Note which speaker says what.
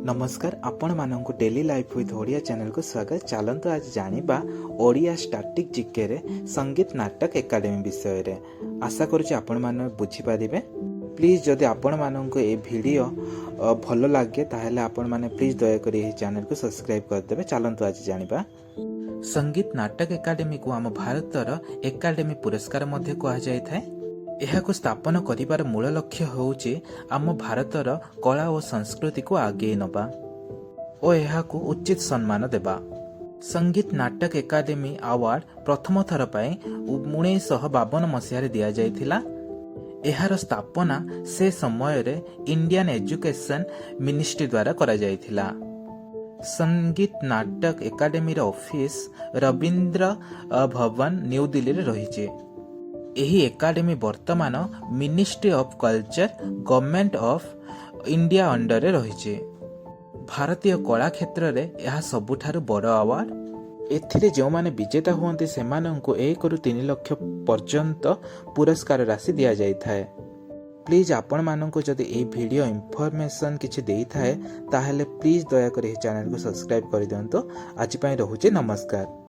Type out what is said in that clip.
Speaker 1: नमस्कार आपण मानक daily life with Odia channel को स्वागत। चलतु आज जानिबा ओडिया स्टैटिक जीके रे संगीत नाटक एकेडमी विषय रे। आशा करुछि आपण माने बुझी पारिबे। प्लीज जदि आपण मानक ए वीडियो भल लगे ताहेले आपण माने प्लीज दया करी ए चैनल को सब्सक्राइब कर देबे। चलतु आज जानिबा संगीत नाटक एकेडमी को आम भारतर एकेडमी पुरस्कार मध्ये कहा जाय थाए। एहाको स्थापन करिबार मूल लक्ष्य होउछि आम भारतर कला और संस्कृति को आगे नबा और एहाको उचित सम्मान देबा। संगीत नाटक एकेडमी अवार्ड प्रथम थर पाई 1952 मसीह दिया जायथिला। एहार स्थापना से समय रे इंडियन एजुकेशन मिनिस्ट्री द्वारा करा जायथिला। संगीत नाटक एकेडमी रा ऑफिस रविंद्र भवन न्यू दिल्ली रे रहिছে। एही एकेडमी वर्तमान ministry of culture government of India under रे रहिছে। भारतीय कला क्षेत्र रे यह सबुठारु बड़ अवार्ड। एथिरे जो माने विजेता हुअन्ते सेमानंको 1 ରୁ 3 लाख पर्यंत पुरस्कार राशि दिया जाय थाए। प्लीज आपण मानंको जदि ए वीडियो इंफॉर्मेशन किछि देई थाए ताहेले प्लीज दया करी चैनल को सब्सक्राइब कर दियंतो। आज पई रहुचे नमस्कार।